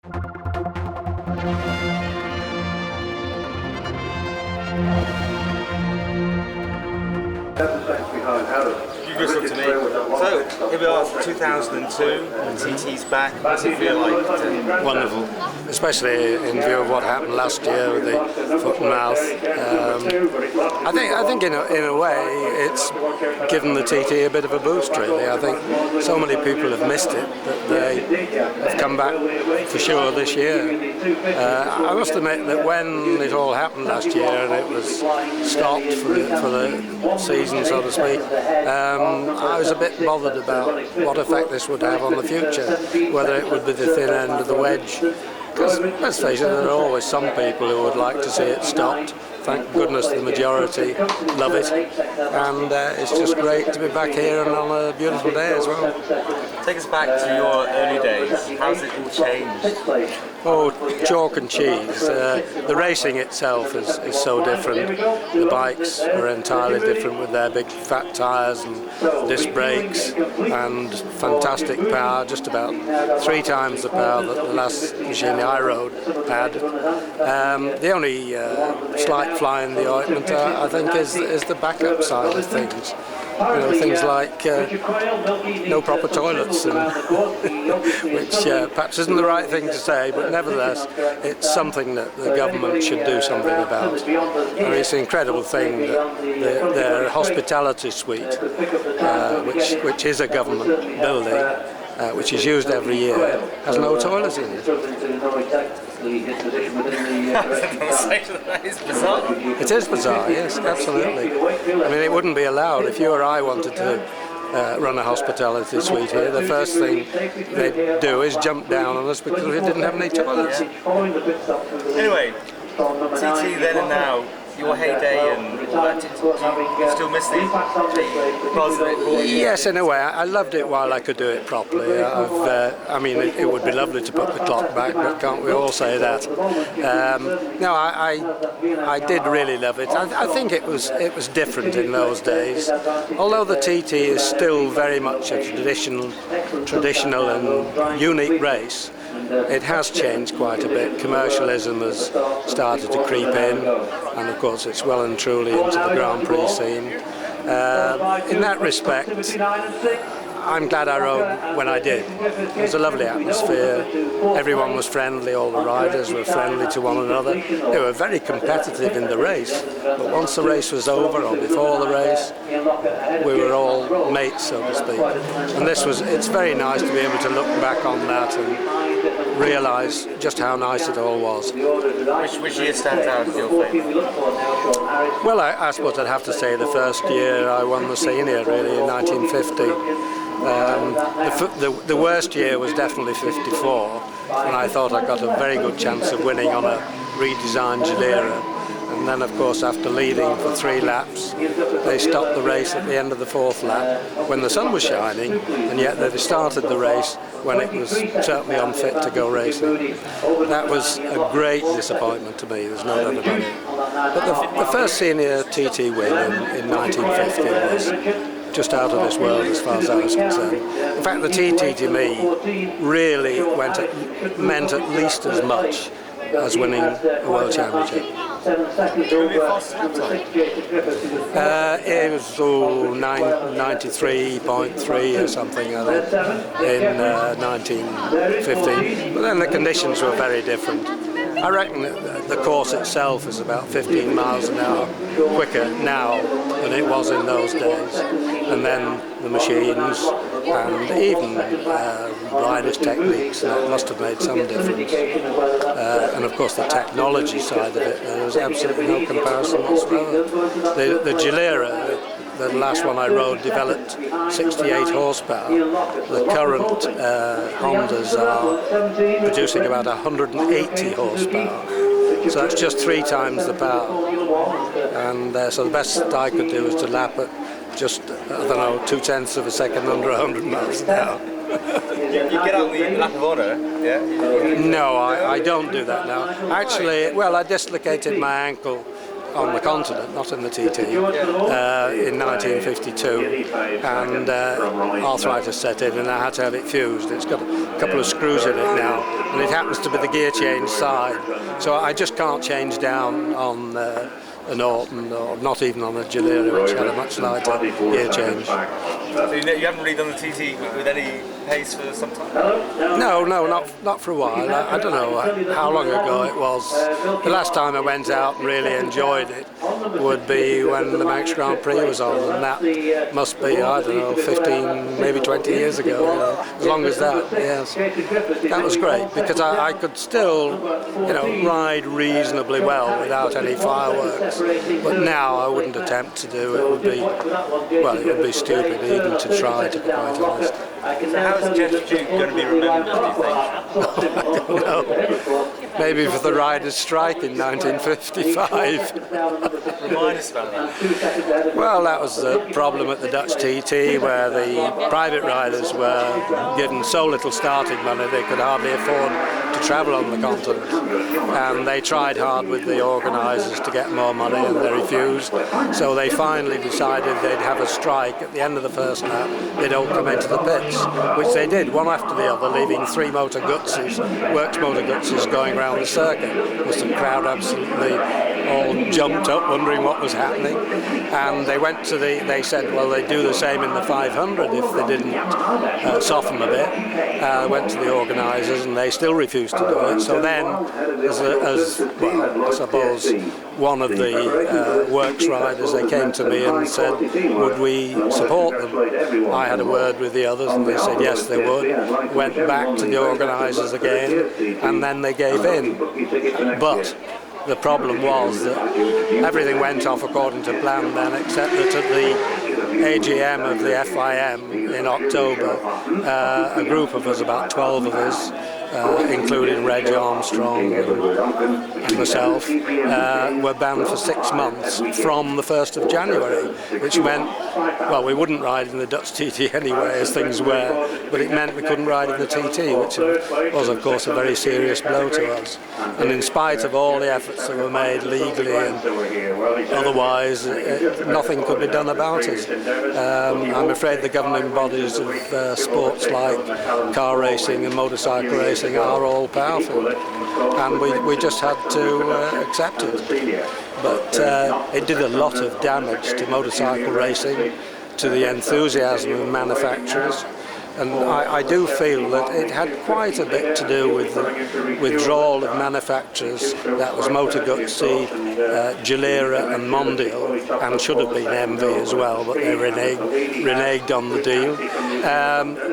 You just looked to me. So, here we are, 2002, and TT's back. What does it feel like? Wonderful, especially in view of what happened last year with the foot and mouth. I think in a way it's given the TT a bit of a boost, really. I think so many people have missed it that they have come back for sure this year. I must admit that when it all happened last year and it was stopped for the season, so to speak, I was a bit bothered about what effect this would have on the future, whether it would be the thin end of the wedge. Because, let's face it, there are always some people who would like to see it stopped. Thank goodness the majority love it, and it's just great to be back here and on a beautiful day as well. Take us back to your early days. How's it all changed? Oh, chalk and cheese. The racing itself is so different. The bikes are entirely different with their big fat tyres and disc brakes and fantastic power, just about 3 times the power that the last machine I rode had. The only slight fly in the ointment, I think, is the backup side of things. You know, things like no proper toilets, which perhaps isn't the right thing to say, but nevertheless, it's something that the government should do something about. I mean, it's an incredible thing that their hospitality suite, which is a government building, which is used every year, has no toilet in it. That is bizarre. It is bizarre, yes, absolutely. I mean, it wouldn't be allowed if you or I wanted to run a hospitality suite here. The first thing they'd do is jump down on us because we didn't have any toilets. Anyway, TT then and now, your heyday and all that, do you still miss the buzz of it? Yes, in a way. I loved it while I could do it properly. I mean, it would be lovely to put the clock back, but can't we all say that? No, I did really love it. I think it was different in those days. Although the TT is still very much a traditional and unique race, it has changed quite a bit. Commercialism has started to creep in, and of course it's well and truly into the Grand Prix scene. In that respect, I'm glad I rode when I did. It was a lovely atmosphere. Everyone was friendly, all the riders were friendly to one another. They were very competitive in the race, but once the race was over, or before the race, we were all mates, so to speak. And it's very nice to be able to look back on that and realise just how nice it all was. Which year stands out in your favour? Well, I suppose I'd have to say the first year I won the senior, really, in 1950. The worst year was definitely 54, and I thought I got a very good chance of winning on a redesigned Gilera. And then, of course, after leading for 3 laps, they stopped the race at the end of the 4th lap when the sun was shining, and yet they started the race when it was certainly unfit to go racing. That was a great disappointment to me, there's no doubt about it. But the first senior TT win in 1950 was just out of this world as far as I was concerned. In fact, the TT to me really meant at least as much as winning a World Championship. It was 93.3 or something, I think, in 1915. But then the conditions were very different. I reckon that the course itself is about 15 miles an hour quicker now than it was in those days. And then the machines and even riders' techniques, that must have made some difference. And of course the technology side of it, there was absolutely no comparison whatsoever. The Gilera, the last one I rode, developed 68 horsepower. The current Hondas are producing about 180 horsepower. So that's just 3 times the power. And so the best I could do was to lap at just, I don't know, 0.2 of a second under 100 miles an hour. You get out the lap of honour, yeah? No, I don't do that now. Actually, well, I dislocated my ankle on the continent, not in the TT, in 1952, and arthritis set in and I had to have it fused. It's got a couple of screws in it now, and it happens to be the gear change side. So I just can't change down on a Norton, or not even on a Gilera, which had a much lighter gear change. So you haven't really done the TT with any pace for some time? No, not for a while. I don't know how long ago it was. The last time I went out and really enjoyed it would be when the Manx Grand Prix was on, and that must be, I don't know, 15, maybe 20 years ago, you know, as long as that, yes. That was great, because I could still, you know, ride reasonably well without any fireworks, but now I wouldn't attempt to do it. It would be, well, it would be stupid even to try, to be quite honest. So how is Geoff Duke going to be remembered, do you think? I don't know. Maybe for the riders' strike in 1955. Remind us about that. Well, that was the problem at the Dutch TT, where the private riders were given so little starting money they could hardly afford to travel on the continent. And they tried hard with the organisers to get more money, and they refused. So they finally decided they'd have a strike at the end of the first lap. They'd all come into the pits, which they did, one after the other, leaving 3 motor gutses, works motor gutses, going around the circuit. Was the crowd absolutely all jumped up, wondering what was happening. And they went to they said, well, they'd do the same in the 500 if they didn't soften a bit. Went to the organisers, and they still refused to do it. So then, as well, I suppose one of the works riders, they came to me and said, would we support them? I had a word with the others, and they said yes, they would. Went back to the organisers again, and then they gave in. But the problem was that everything went off according to plan then, except that at the AGM of the FIM in October, a group of us, about 12 of us, including Reg Armstrong and myself, were banned for 6 months from the 1st of January, which meant, well, we wouldn't ride in the Dutch TT anyway, as things were, but it meant we couldn't ride in the TT, which was, of course, a very serious blow to us. And in spite of all the efforts that were made legally and otherwise, nothing could be done about it. I'm afraid the governing bodies of sports like car racing and motorcycle racing are all powerful, and we just had to accept it. But it did a lot of damage to motorcycle racing, to the enthusiasm of manufacturers, and I do feel that it had quite a bit to do with the withdrawal of manufacturers. That was Motor Guzzi, Gilera and Mondial, and should have been MV as well, but they reneged on the deal.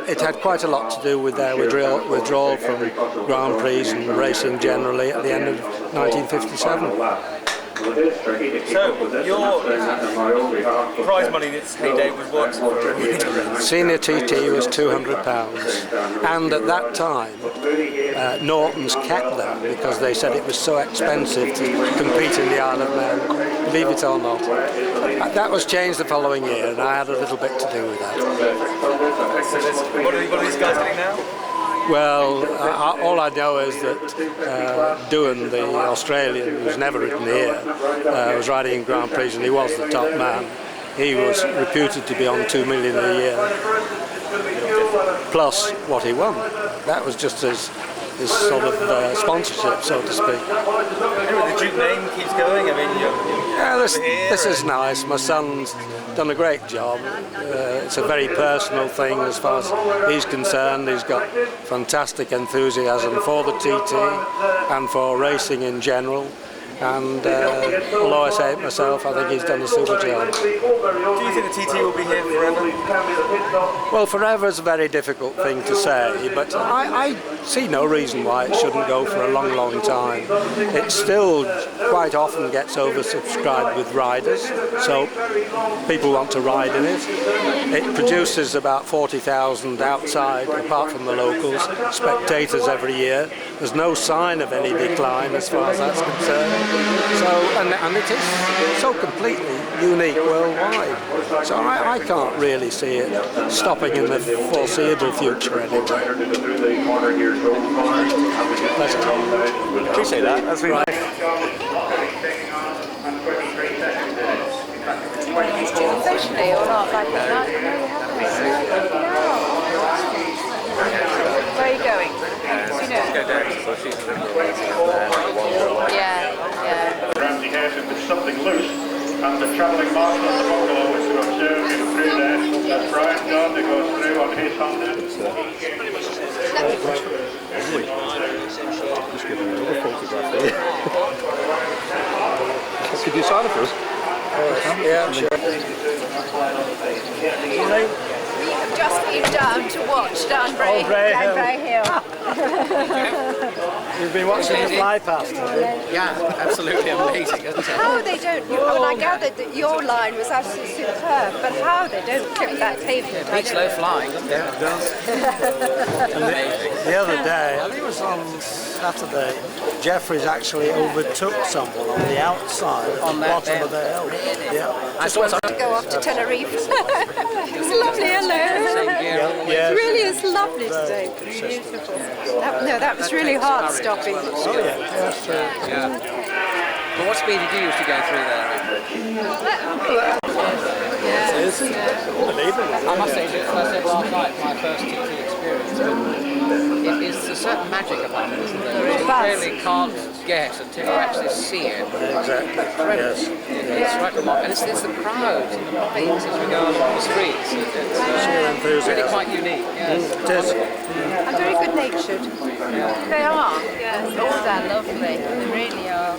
It had quite a lot to do with their withdrawal from Grand Prix and racing generally at the end of 1957. So, your prize money in its heyday was what? Senior TT was £200, and at that time Norton's kept that because they said it was so expensive to compete in the Isle of Man, believe it or not. That was changed the following year, and I had a little bit to do with that. So what are these guys getting now? Well, all I know is that Duan, the Australian, who's never ridden here, was riding in Grand Prix, and he was the top man. He was reputed to be on $2 million a year, plus what he won. That was just his sort of sponsorship, so to speak. Anyway, the Duke name keeps going. I mean, yeah, this is nice. My son's done a great job. It's a very personal thing as far as he's concerned. He's got fantastic enthusiasm for the TT and for racing in general. And although I say it myself, I think he's done a super job. Do you think the TT will be here forever? Well, forever is a very difficult thing to say, but I see no reason why it shouldn't go for a long, long time. It still quite often gets oversubscribed with riders, so people want to ride in it. It produces about 40,000 outside, apart from the locals, spectators every year. There's no sign of any decline as far as that's concerned. So, and it is so completely unique worldwide. So I can't really see it stopping in the foreseeable future anyway. Appreciate that. That's really nice. Officially or not? Like, no, you haven't. No. Where are you going? Let's go down to the shooting range. Yeah. Around the house if there's something loose, and the travelling master of the bungalow is to observe him through there. As Brian Gardner goes through on his Honda. Just give me another photograph there. Could you sign it for us? Yeah, sure. Just been down to watch down Bray Hill. You've been watching it fly past, have you? Yeah, absolutely amazing, isn't it? How they don't, I gathered that your line was absolutely superb, but how they don't clip that pavement. I Beats don't low know. flying, doesn't it? The other day, I think it was on Saturday, Jeffries actually overtook someone on the outside at the bottom of the hill. Yeah. I saw To go off to Tenerife. It's lovely, hello. Yeah. It really is lovely today. Beautiful. That was really hard stopping. Oh yeah. That's true. Yeah. But what speed did you use to go through there? It's unbelievable. I must say, as I said last night, my first TT experience, it is a certain magic about it, isn't there? You really can't guess until you actually see it. Exactly. Yes. It's right remarkable. And it's the crowds and the lights as we go along the streets. It's really quite unique. Yes. It is. And very good natured. They are. Yes. Oh, they're lovely. They really are.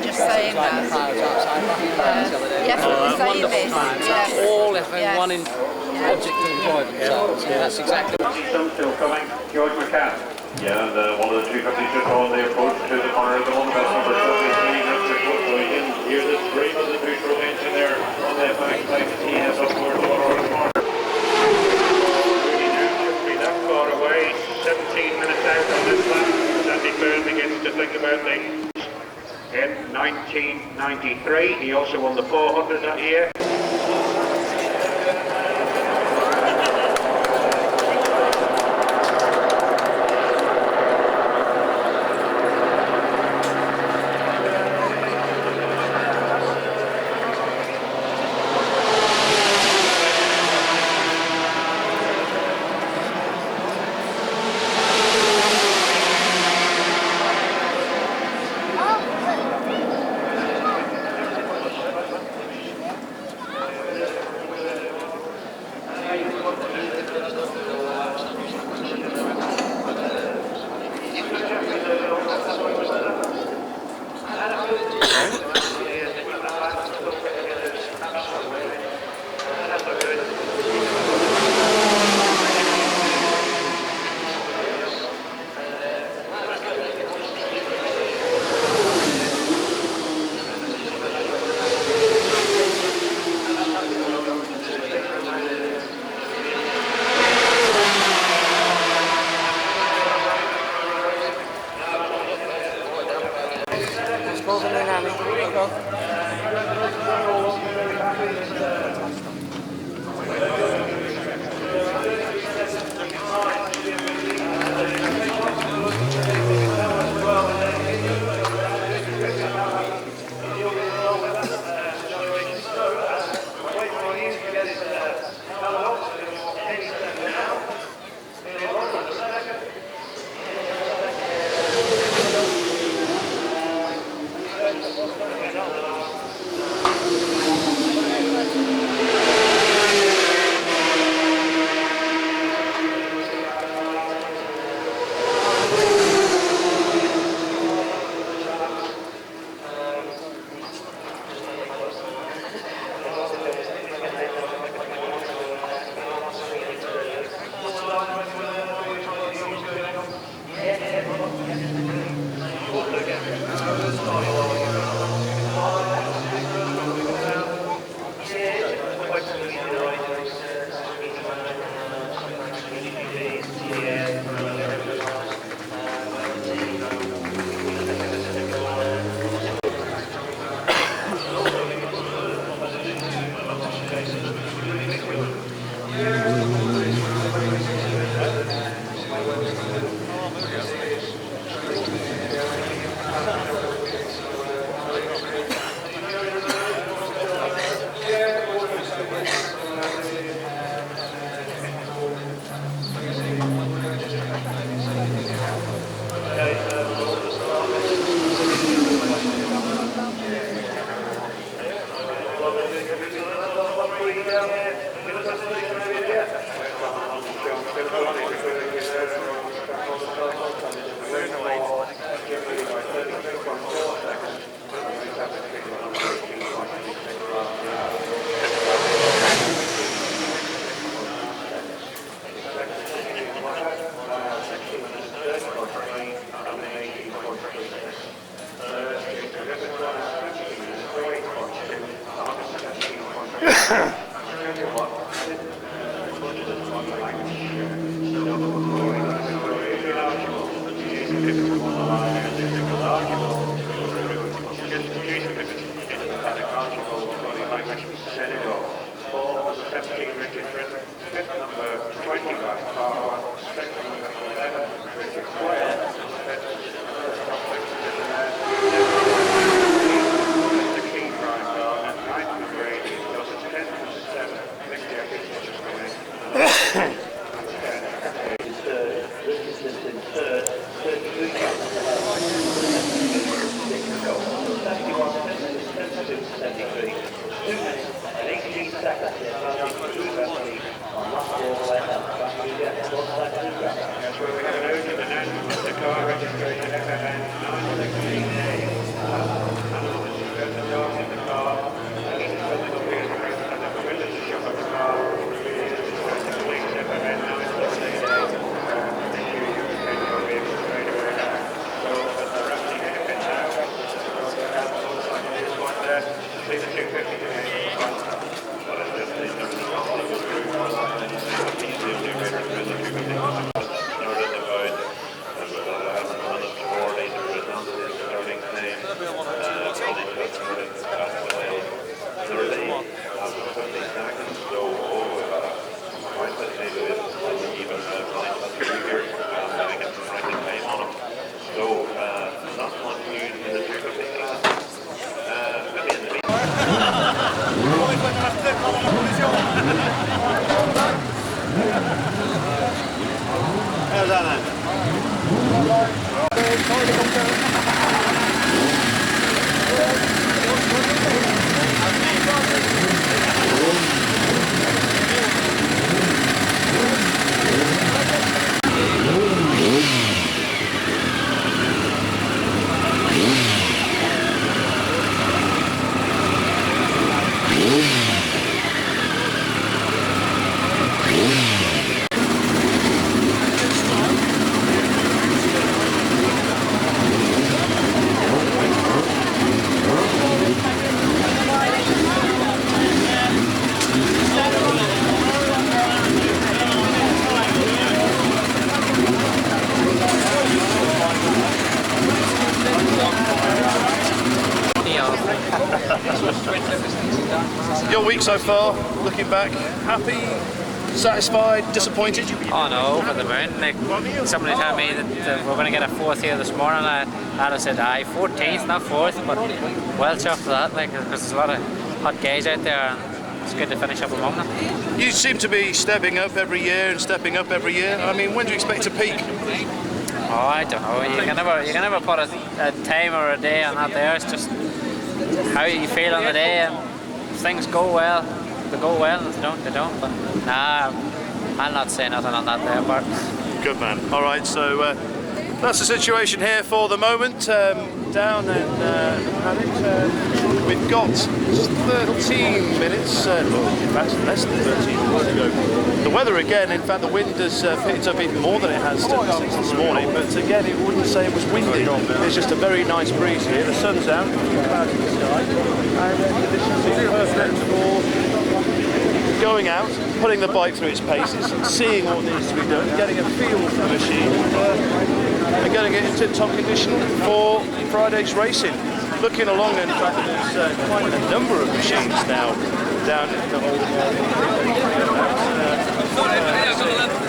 Just saying Like the that. crowds outside Buckingham the other day. Yes, what the same Wonderful is. crowds. Yes. All having Yes. one object to enjoy themselves. And that's exactly Still coming, George McCann. Yeah, and one of the 250s just on the approach to the corner of the one best number 73. That's the foot, so you can hear the scream of the neutral engine there on the backside as he heads up towards the corner. Be that far away, 17 minutes out on this lap. Sandy Byrne begins to think about things. In 1993, he also won the 400 that year. Your week so far, looking back, happy, satisfied, disappointed? Oh no, over the moon. Like, somebody told me that we're going to get a fourth here this morning. I'd have said, aye, 14th, not fourth, but well chuffed for that, like, because there's a lot of hot guys out there, and it's good to finish up among them. You seem to be stepping up every year and stepping up every year. I mean, when do you expect to peak? Oh, I don't know. You can never put a time or a day on that there. It's just how you feel on the day, and if things go well, they go well, and if they don't, they don't. But nah, I'll not say nothing on that there part. Good man. All right, so that's the situation here for the moment. Down in we've got 13 minutes, in fact less than 13 minutes to go. The weather again, in fact the wind has picked up even more than it has since this morning, but again it wouldn't say it was windy. It's just a very nice breeze here. The sun's out, clouds in the sky, and conditions are perfect for going out, putting the bike through its paces, seeing what needs to be done, getting a feel for the machine, and getting it in tip-top condition for Friday's racing. Looking along, in fact, there's quite a number of machines now down in the whole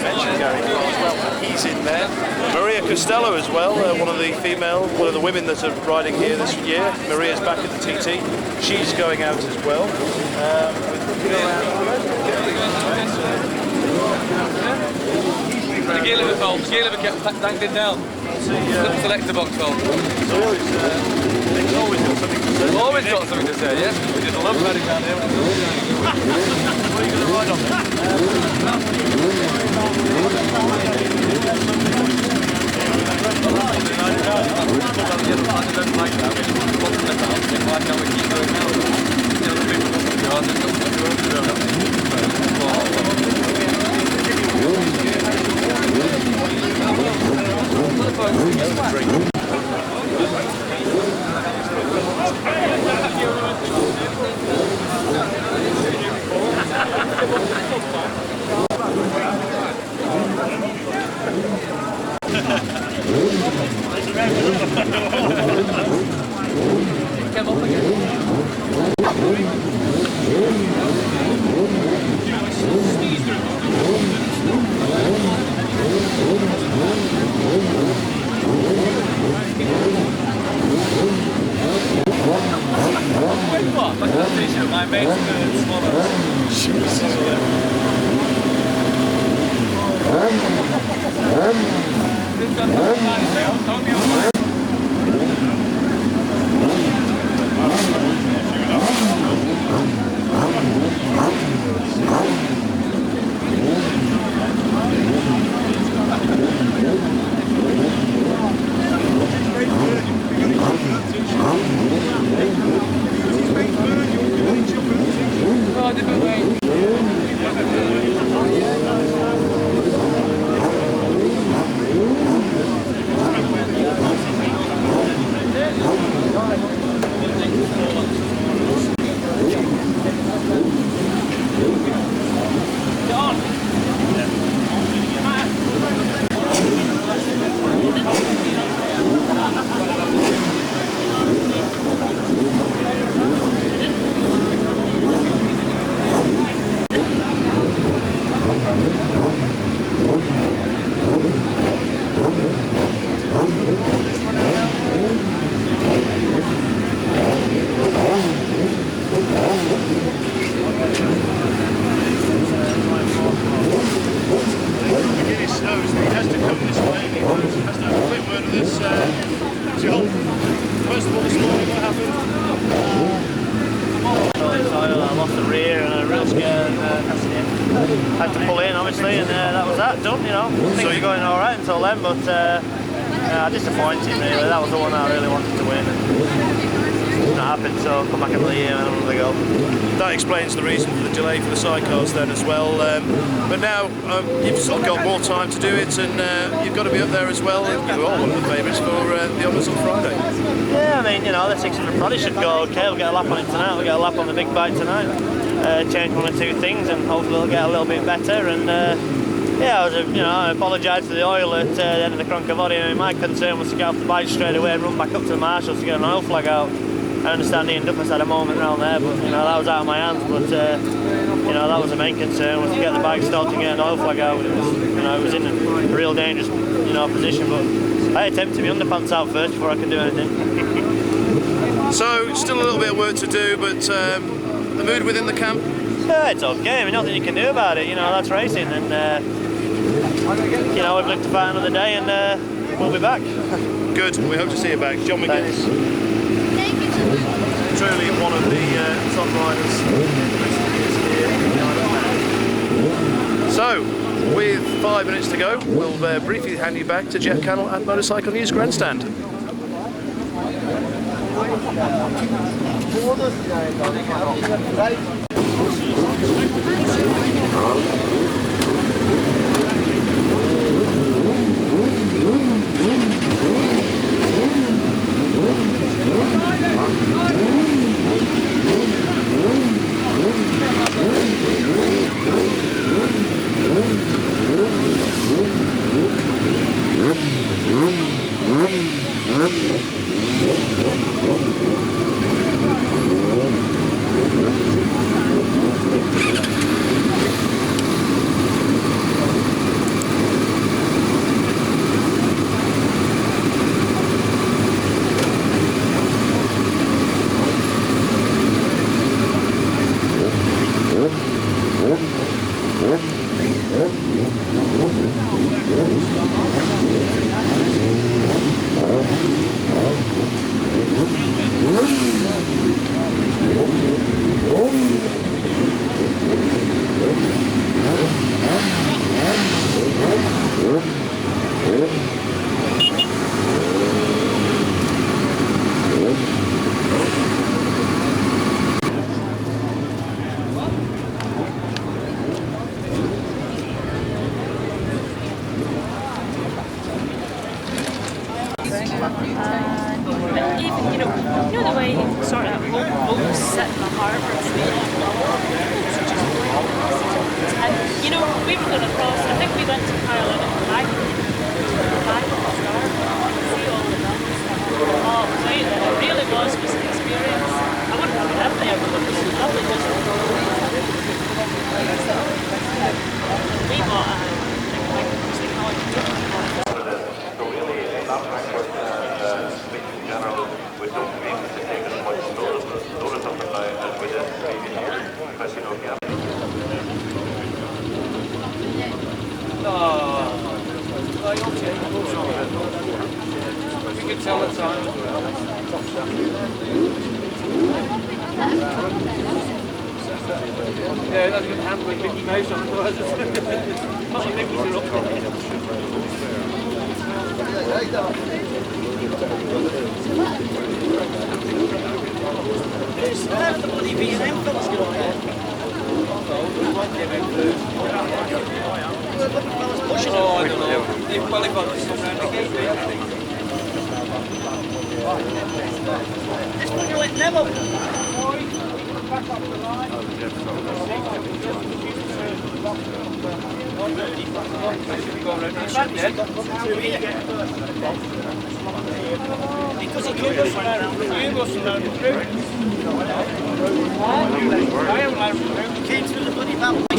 mentioned Gary Clark as well. He's in there. Maria Costello as well, one of the women that are riding here this year. Maria's back at the TT. She's going out as well. The gear limit valve, kept dangling down. Selector box valve. They've always got something to say. Always got something to say, yeah? We just love riding down here. What are you going to ride on Come up again. What? Like that t-shirt, my mate's bird swallows. Jesus. Oh, different way. I lost the rear and a real scare and had to pull in obviously, and that was that done, you know. Things were going alright until then, but disappointing really. That was the one that I really wanted to win, and it's not happened, so come back another year and another go. That explains the reason for the delay for the sidecars then as well, but now you've sort of got more time to do it, and you've got to be up there as well. You are one of the favourites for the honours on Friday. Yeah, I mean, you know, the 600 probably should go okay. We'll get a lap on it tonight, we'll get a lap on the big bike tonight, change one or two things, and hopefully it'll get a little bit better. And yeah, I apologise for the oil at the end of the Cronkavodi. I mean, my concern was to get off the bike straight away and run back up to the marshals to get an oil flag out. I understand Ian Duffus had a moment around there, but you know, that was out of my hands. But you know, that was the main concern, was to get the bike stopped and get an oil flag out. It was, you know, it was in a real dangerous, you know, position. But I attempted my underpants out first before I could do anything. So still a little bit of work to do, but the mood within the camp? Yeah, it's okay. I mean, nothing you can do about it. You know, that's racing, and you know, we've looked to fight another day, and we'll be back. Good. We hope to see you back, John McGuinness. Truly one of the top riders in recent years here in the Isle of Man. So, with 5 minutes to go, we'll briefly hand you back to Jeff Cannell at Motorcycle News Grandstand. can tell the time as well. Yeah, that's a good hand with Mickey Mouse on it. Not a Mickey to up. Where's the bloody B&M fellas going there? Oh, I don't know. They've probably got to come round the gate. Let's fucking let them up. Because he could go around the room. You go around the room. I am around the room. He came through the bloody map.